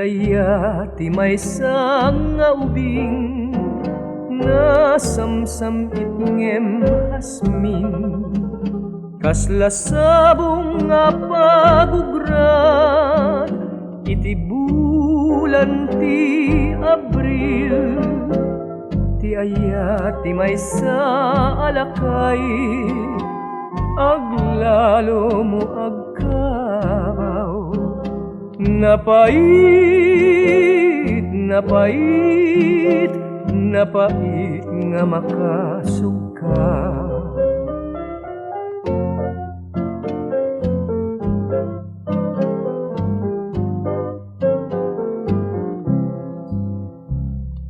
Aya ti maysa nga ubing nasamsam itngem hasmin kasla sabong nga pagugran iti bulan ti Abril ti aya ti maysa alakay aglalo mo agkabaw napait, napait, napait nga makasuka.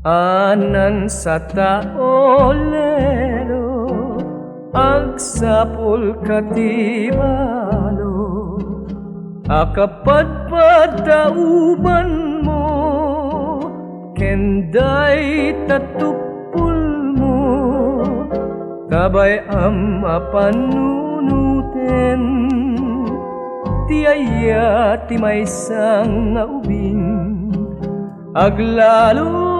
Anan sa taolero agsapol katibalo akapadpad tauban mo kenday tatupul mo tabay mapanunuten ti aya ti maysa nga ubing aglalo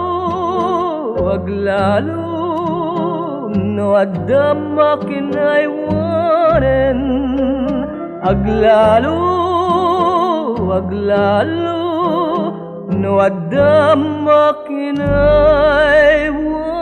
no adda makinaywanen aglalo no adda makinaywanen